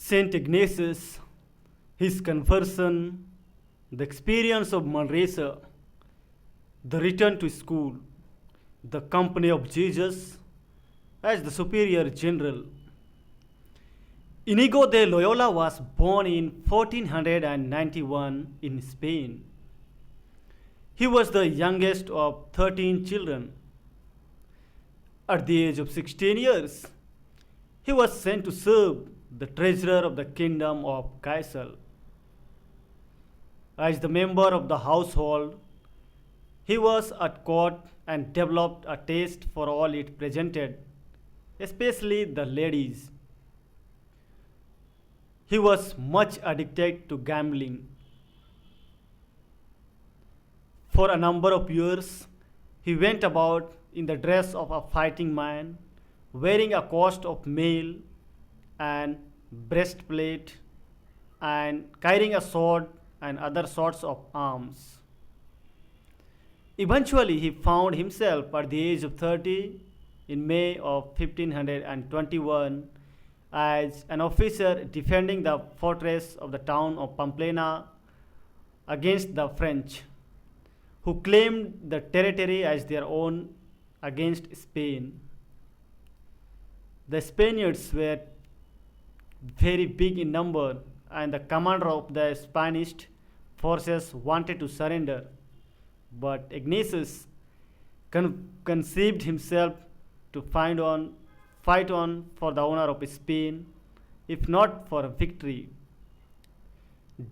Saint Ignatius, his conversion, the experience of Manresa, the return to school, the company of Jesus as the superior general. Inigo de Loyola was born in 1491 in Spain. He was the youngest of 13 children. At the age of 16 years, he was sent to serve the treasurer of the kingdom of Kaisal. As the member of the household, he was at court and developed a taste for all it presented, especially the ladies. He was much addicted to gambling. For a number of years, he went about in the dress of a fighting man, wearing a coat of mail and breastplate, and carrying a sword and other sorts of arms. Eventually, he found himself at the age of 30 in May of 1521 as an officer defending the fortress of the town of Pamplona against the French, who claimed the territory as their own against Spain. The Spaniards were very big in number, and the commander of the Spanish forces wanted to surrender. But Ignatius conceived himself to fight on for the honor of Spain, if not for a victory.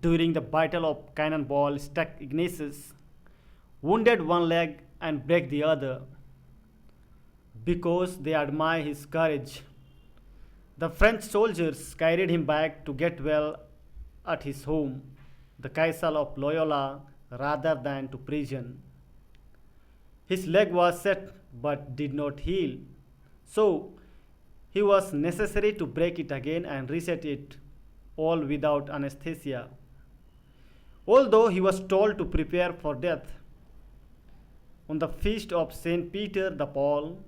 During the battle of Cannonball struck Ignatius, wounded one leg and break the other. Because they admire his courage, the French soldiers carried him back to get well at his home, the castle of Loyola, rather than to prison. His leg was set but did not heal, so he was necessary to break it again and reset it, all without anesthesia. Although he was told to prepare for death, on the feast of Saint Peter the Paul,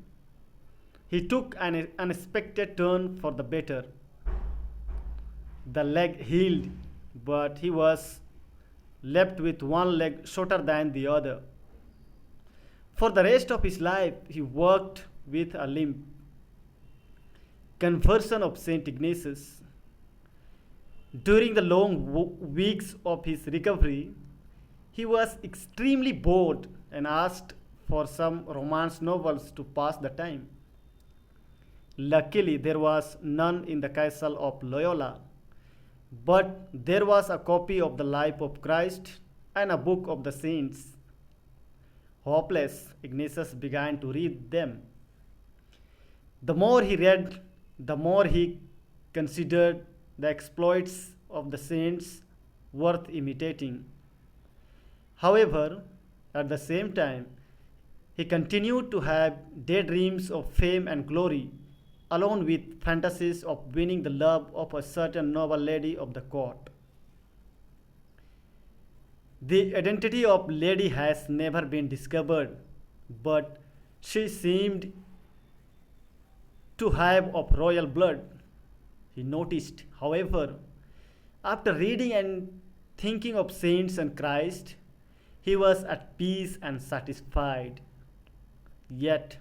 he took an unexpected turn for the better. The leg healed, but he was left with one leg shorter than the other. For the rest of his life, he worked with a limp. Conversion of Saint Ignatius. During the long weeks of his recovery, he was extremely bored and asked for some romance novels to pass the time. Luckily, there was none in the castle of Loyola, but there was a copy of the Life of Christ and a book of the saints. Hopeless, Ignatius began to read them. The more he read, the more he considered the exploits of the saints worth imitating. However, at the same time, he continued to have daydreams of fame and glory, along with fantasies of winning the love of a certain noble lady of the court. The identity of lady has never been discovered, but she seemed to have of royal blood. He noticed, however, after reading and thinking of saints and Christ, he was at peace and satisfied. Yet,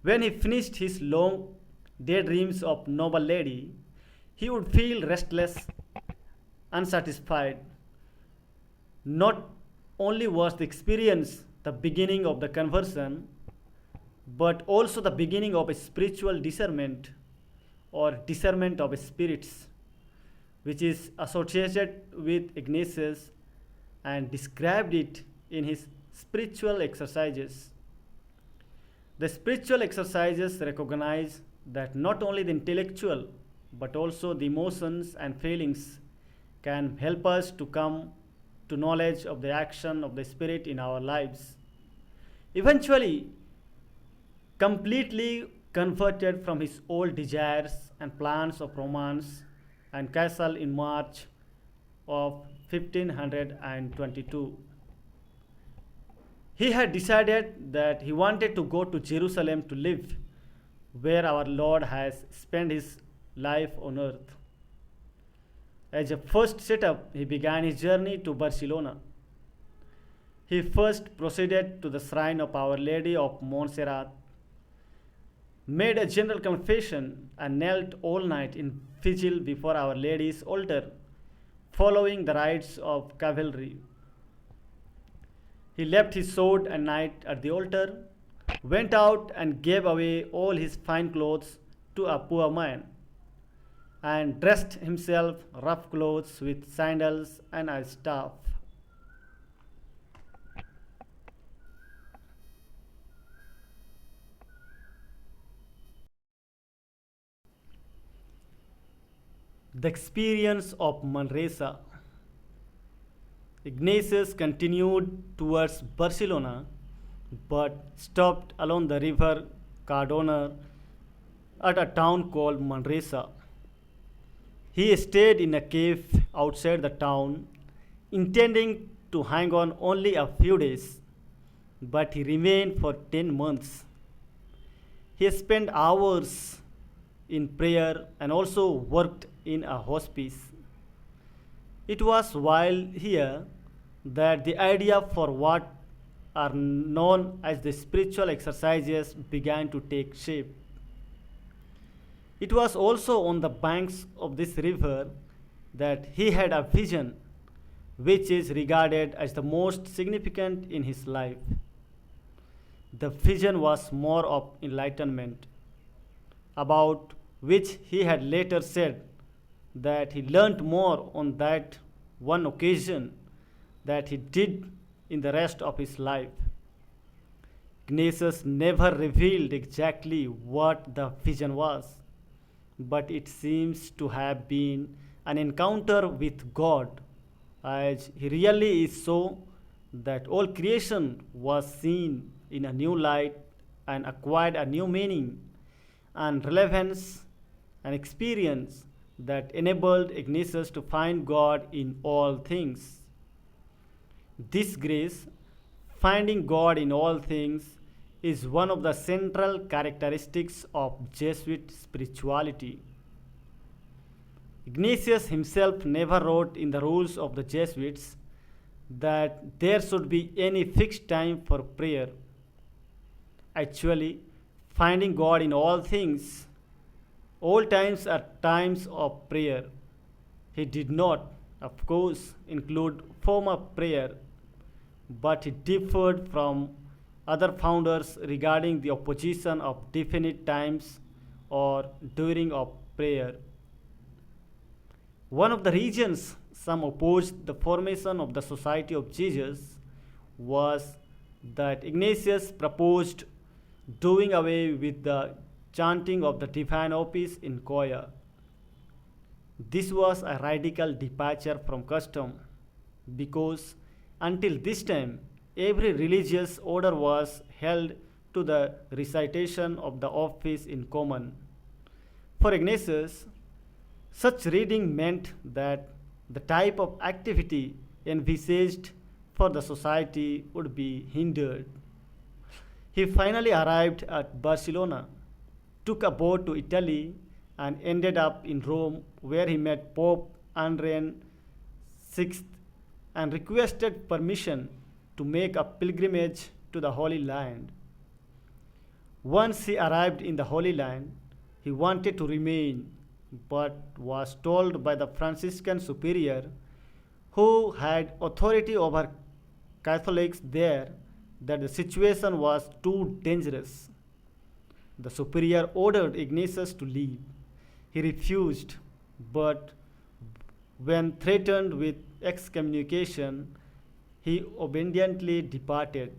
when he finished his long daydreams of noble lady, he would feel restless, unsatisfied. Not only was the experience the beginning of the conversion, but also the beginning of a spiritual discernment or discernment of spirits, which is associated with Ignatius and described it in his spiritual exercises. The spiritual exercises recognize that not only the intellectual but also the emotions and feelings can help us to come to knowledge of the action of the Spirit in our lives. Eventually, completely converted from his old desires and plans of romance and castle in March of 1522. He had decided that he wanted to go to Jerusalem to live, where our Lord has spent his life on earth. As a first setup, he began his journey to Barcelona. He first proceeded to the shrine of Our Lady of Montserrat, made a general confession, and knelt all night in vigil before Our Lady's altar, following the rites of cavalry. He left his sword and knight at the altar, went out and gave away all his fine clothes to a poor man, and dressed himself rough clothes with sandals and a staff. The experience of Manresa. Ignatius continued towards Barcelona but stopped along the river Cardona at a town called Manresa. He stayed in a cave outside the town, intending to hang on only a few days, but he remained for 10 months. He spent hours in prayer and also worked in a hospice. It was while here that the idea for what are known as the spiritual exercises began to take shape. It was also on the banks of this river that he had a vision which is regarded as the most significant in his life. The vision was more of enlightenment, about which he had later said that he learnt more on that one occasion that he did in the rest of his life. Ignatius never revealed exactly what the vision was, but it seems to have been an encounter with God, as he really is, so that all creation was seen in a new light and acquired a new meaning and relevance and experience that enabled Ignatius to find God in all things. This grace, finding God in all things, is one of the central characteristics of Jesuit spirituality. Ignatius himself never wrote in the rules of the Jesuits that there should be any fixed time for prayer. Actually, finding God in all things, all times are times of prayer. He did not, of course, include form of prayer, but he differed from other founders regarding the opposition of definite times or during of prayer. One of the reasons some opposed the formation of the Society of Jesus was that Ignatius proposed doing away with the chanting of the divine office in choir. This was a radical departure from custom because until this time every religious order was held to the recitation of the office in common. For Ignatius, such reading meant that the type of activity envisaged for the society would be hindered. He finally arrived at Barcelona, took a boat to Italy, and ended up in Rome, where he met Pope Adrian VI and requested permission to make a pilgrimage to the Holy Land. Once he arrived in the Holy Land, he wanted to remain, but was told by the Franciscan superior, who had authority over Catholics there, that the situation was too dangerous. The superior ordered Ignatius to leave. He refused, but when threatened with excommunication, he obediently departed.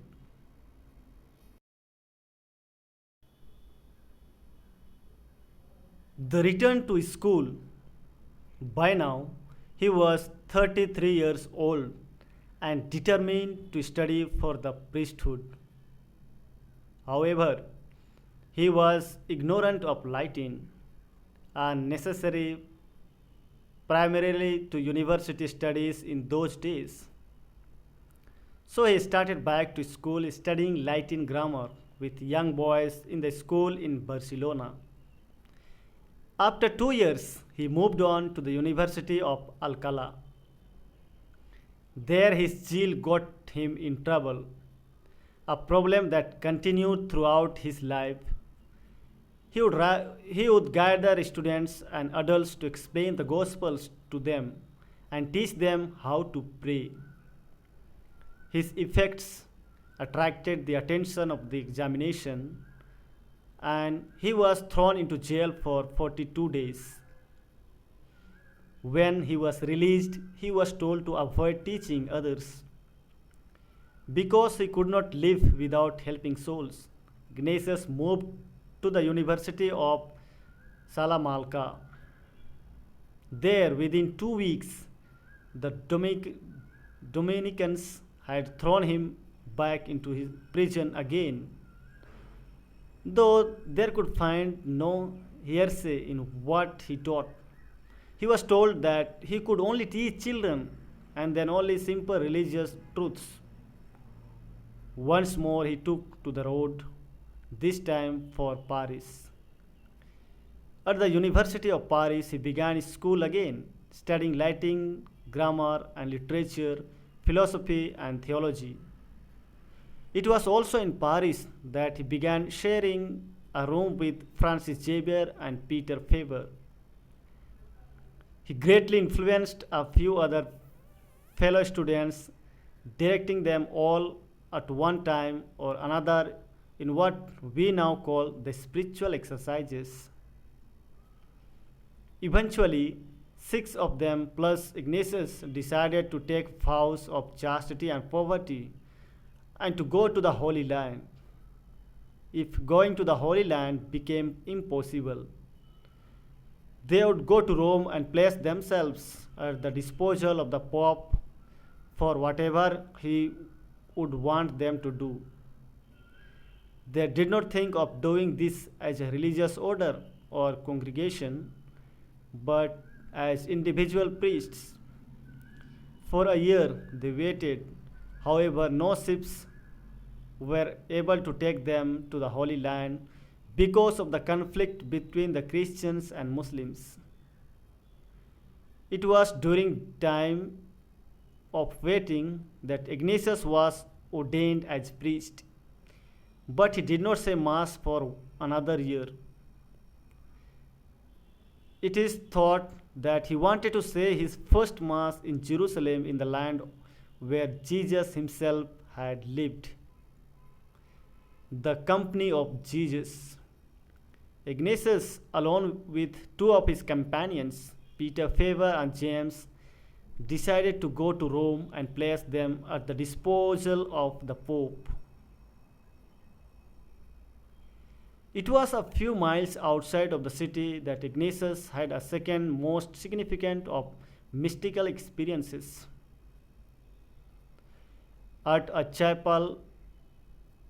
The return to school. By now, he was 33 years old and determined to study for the priesthood. However, he was ignorant of Latin and necessary primarily to university studies in those days. So he started back to school studying Latin grammar with young boys in the school in Barcelona. After 2 years, he moved on to the University of Alcala. There, his zeal got him in trouble, a problem that continued throughout his life. He would gather students and adults to explain the Gospels to them and teach them how to pray. His effects attracted the attention of the examination, and he was thrown into jail for 42 days. When he was released, he was told to avoid teaching others because he could not live without helping souls. Ignatius moved to the University of Salamanca. There, within 2 weeks, the Dominicans had thrown him back into his prison again, though they could find no hearsay in what he taught. He was told that he could only teach children and then only simple religious truths. Once more he took to the road, this time for Paris. At the University of Paris, he began his school again, studying Latin, grammar and literature, philosophy and theology. It was also in Paris that he began sharing a room with Francis Xavier and Peter Faber. He greatly influenced a few other fellow students, directing them all at one time or another in what we now call the spiritual exercises. Eventually, 6 of them plus Ignatius decided to take vows of chastity and poverty and to go to the Holy Land. If going to the Holy Land became impossible, they would go to Rome and place themselves at the disposal of the Pope for whatever he would want them to do. They did not think of doing this as a religious order or congregation, but as individual priests. For a year they waited, however, no ships were able to take them to the Holy Land because of the conflict between the Christians and Muslims. It was during time of waiting that Ignatius was ordained as priest, but he did not say mass for another year. It is thought that he wanted to say his first mass in Jerusalem, in the land where Jesus himself had lived. The company of Jesus. Ignatius, along with 2 of his companions, Peter Faber and James, decided to go to Rome and place them at the disposal of the Pope. It was a few miles outside of the city that Ignatius had a second most significant of mystical experiences. At a chapel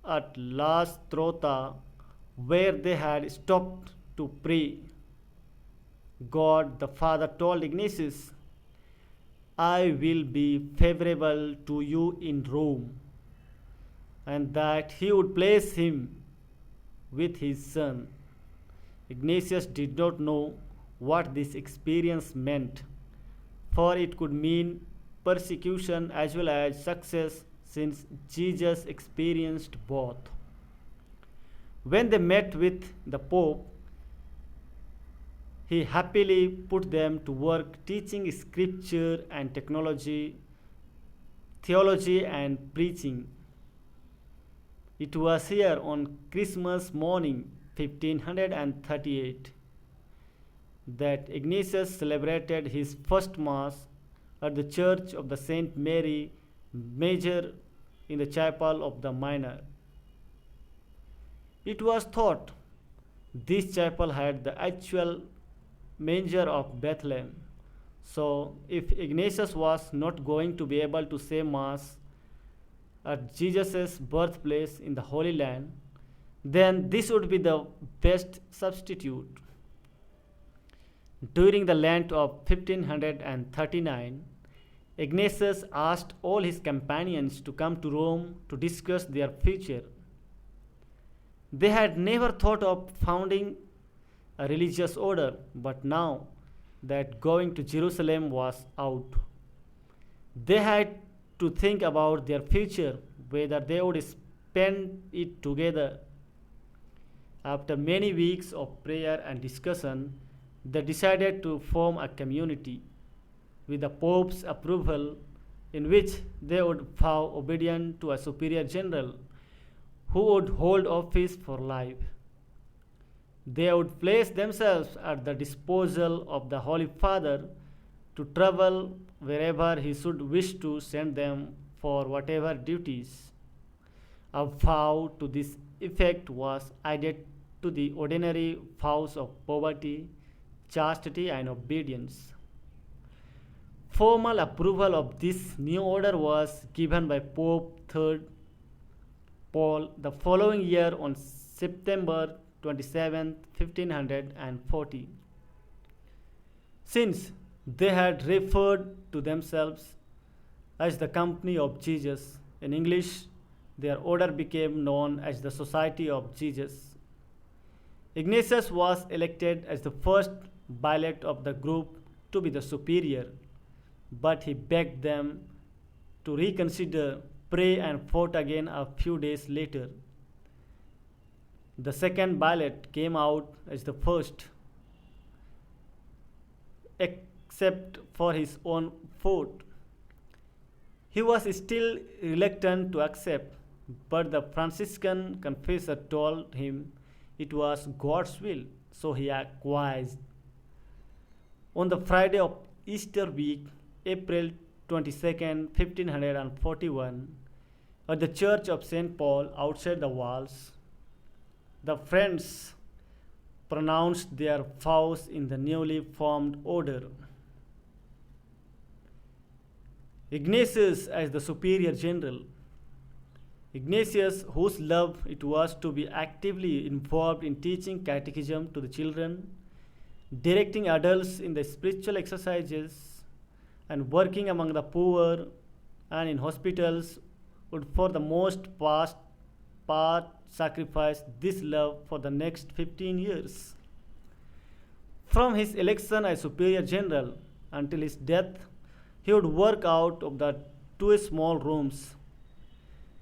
at La Strota, where they had stopped to pray, God the Father told Ignatius, "I will be favorable to you in Rome," and that he would place him with his son. Ignatius did not know what this experience meant, for it could mean persecution as well as success, since Jesus experienced both. When they met with the Pope, he happily put them to work teaching scripture and theology and preaching. It was here on Christmas morning 1538 that Ignatius celebrated his first Mass at the Church of the Saint Mary Major in the chapel of the Minor. It was thought this chapel had the actual manger of Bethlehem. So, if Ignatius was not going to be able to say Mass at Jesus' birthplace in the Holy Land, then this would be the best substitute. During the Lent of 1539, Ignatius asked all his companions to come to Rome to discuss their future. They had never thought of founding a religious order, but now that going to Jerusalem was out, they had to think about their future, whether they would spend it together. After many weeks of prayer and discussion, they decided to form a community with the Pope's approval, in which they would vow obedience to a superior general who would hold office for life. They would place themselves at the disposal of the Holy Father to travel wherever he should wish to send them for whatever duties. A vow to this effect was added to the ordinary vows of poverty, chastity, and obedience. Formal approval of this new order was given by Pope III Paul the following year on September 27, 1540. Since they had referred to themselves as the Company of Jesus, in English, their order became known as the Society of Jesus. Ignatius was elected as the first prelate of the group to be the superior, but he begged them to reconsider, pray, and fought again a few days later. The second prelate came out as the first, except for his own vote. He was still reluctant to accept, but the Franciscan confessor told him it was God's will, so he acquiesced. On the Friday of Easter week, April 22nd, 1541, at the Church of St. Paul outside the walls, the friends pronounced their vows in the newly formed order. Ignatius as the superior general. Ignatius, whose love it was to be actively involved in teaching catechism to the children, directing adults in the spiritual exercises, and working among the poor and in hospitals, would for the most part sacrifice this love for the next 15 years. From his election as superior general until his death, he would work out of the two small rooms,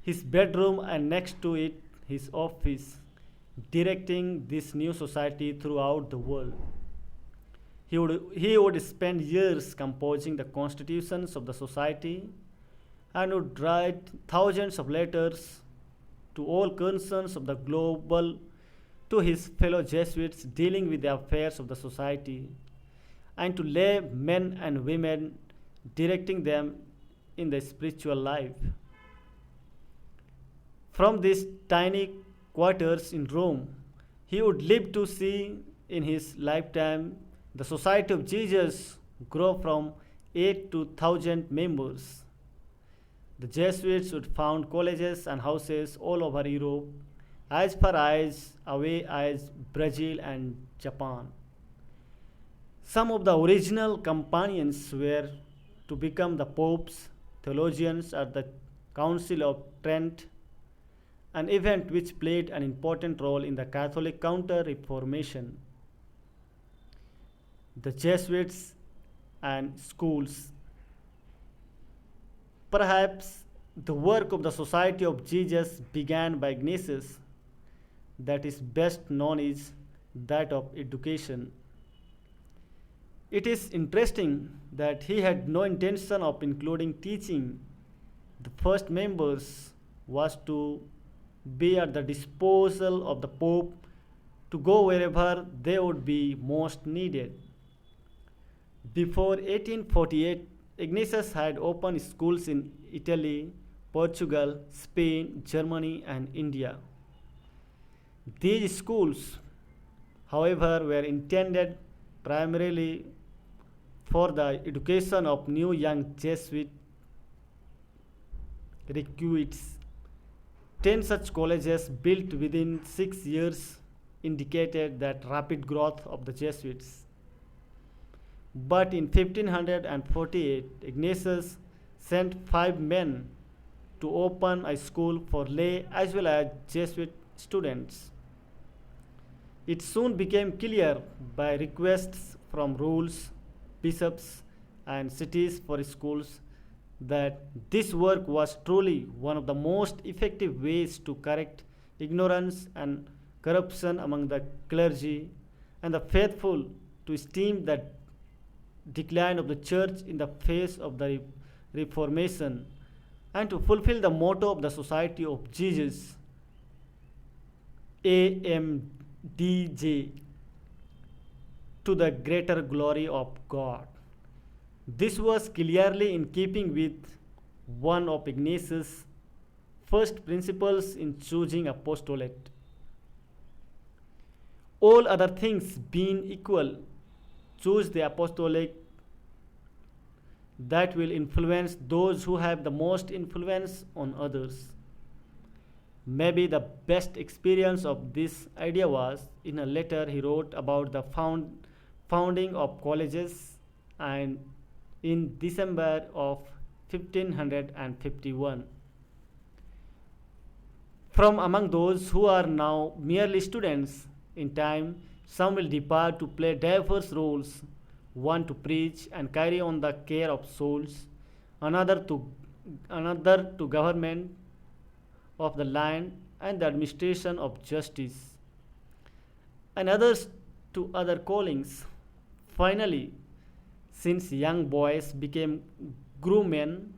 his bedroom and next to it his office, directing this new society throughout the world. He would spend years composing the constitutions of the society and would write thousands of letters to all concerns of the global to his fellow Jesuits dealing with the affairs of the society, and to lay men and women, directing them in the spiritual life. From these tiny quarters in Rome, he would live to see in his lifetime the Society of Jesus grow from 8 to 1,000 members. The Jesuits would found colleges and houses all over Europe, as far away as Brazil and Japan. Some of the original companions were to become the popes, theologians at the Council of Trent, an event which played an important role in the Catholic Counter-Reformation. The Jesuits and schools. Perhaps the work of the Society of Jesus began by Ignatius, that is best known is that of education. It is interesting that he had no intention of including teaching. The first members was to be at the disposal of the Pope to go wherever they would be most needed. Before 1848, Ignatius had opened schools in Italy, Portugal, Spain, Germany, and India. These schools, however, were intended primarily for the education of new young Jesuit recruits. 10 such colleges built within 6 years indicated that rapid growth of the Jesuits. But in 1548, Ignatius sent 5 men to open a school for lay as well as Jesuit students. It soon became clear by requests from rules, bishops, and cities for schools that this work was truly one of the most effective ways to correct ignorance and corruption among the clergy and the faithful, to stem the decline of the church in the face of the Reformation, and to fulfill the motto of the Society of Jesus, AMDJ, to the greater glory of God. This was clearly in keeping with one of Ignatius' first principles in choosing apostolate. All other things being equal, choose the apostolic that will influence those who have the most influence on others. Maybe the best experience of this idea was in a letter he wrote about the founding of colleges, and in December of 1551. From among those who are now merely students, in time some will depart to play diverse roles, one to preach and carry on the care of souls, another to government of the land and the administration of justice, and others to other callings. Finally, since young boys became grown men,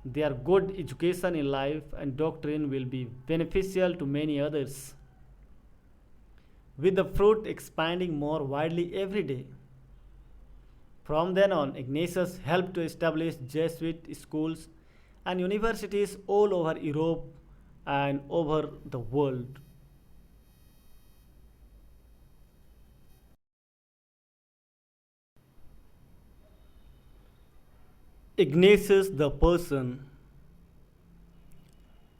their good education in life and doctrine will be beneficial to many others, with the fruit expanding more widely every day. From then on, Ignatius helped to establish Jesuit schools and universities all over Europe and over the world. Ignatius the person.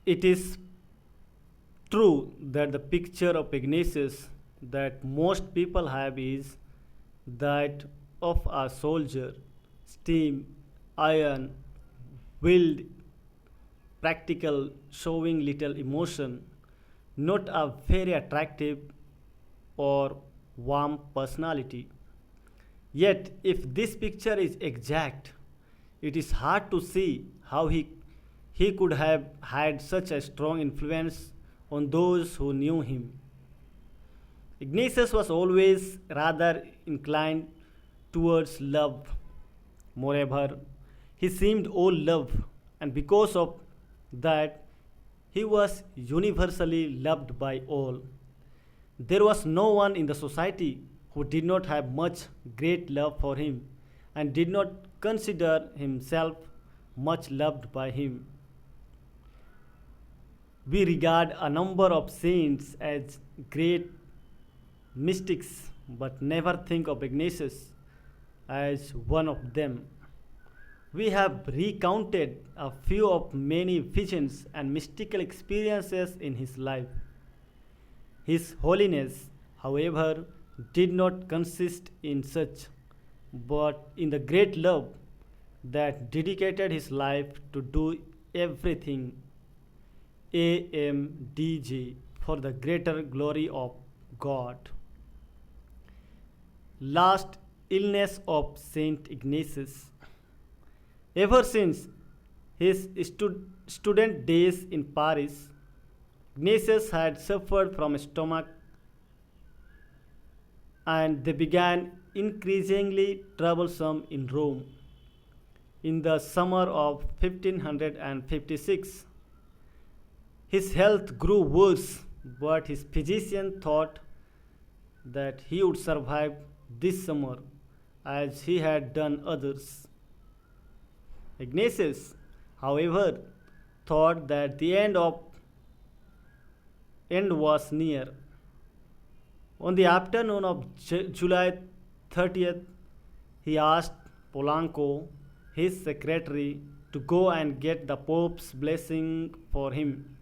It is true that the picture of Ignatius that most people have is that of a soldier, steam, iron, willed, practical, showing little emotion, not a very attractive or warm personality. Yet, if this picture is exact, it is hard to see how he could have had such a strong influence on those who knew him. Ignatius was always rather inclined towards love. Moreover, he seemed all love, and because of that, he was universally loved by all. There was no one in the society who did not have much great love for him and did not consider himself much loved by him. We regard a number of saints as great mystics, but never think of Ignatius as one of them. We have recounted a few of many visions and mystical experiences in his life. His holiness, however, did not consist in such, but in the great love that dedicated his life to do everything, AMDG, for the greater glory of God. Last illness of Saint Ignatius. Ever since his student days in Paris, Ignatius had suffered from stomach, and they began increasingly troublesome in Rome. In the summer of 1556, his health grew worse, but his physician thought that he would survive this summer as he had done others. Ignatius, however, thought that the end was near. On the afternoon of July 30th, he asked Polanco, his secretary, to go and get the Pope's blessing for him,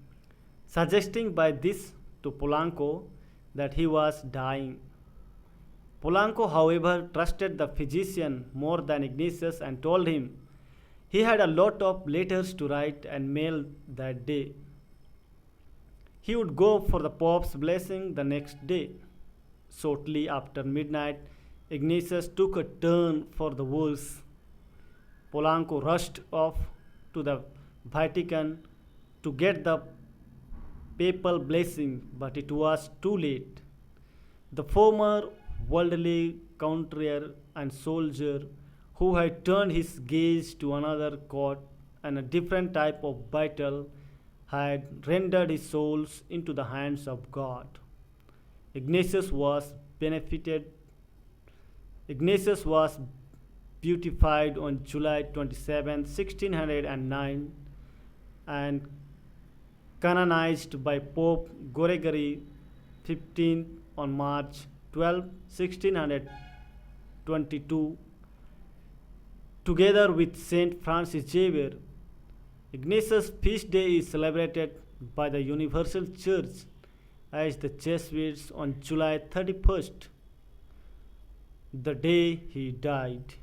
suggesting by this to Polanco that he was dying. Polanco, however, trusted the physician more than Ignatius and told him he had a lot of letters to write and mail that day. He would go for the Pope's blessing the next day. Shortly after midnight, Ignatius took a turn for the worse. Polanco rushed off to the Vatican to get the papal blessing, but it was too late. The former worldly courtier and soldier who had turned his gaze to another court and a different type of battle had rendered his souls into the hands of God. Ignatius was benefited Ignatius was beatified on July 27, 1609 and canonized by Pope Gregory XV on March 12, 1622, together with Saint Francis Xavier. Ignatius' feast day is celebrated by the Universal Church as the Jesuits on July 31st, the day he died.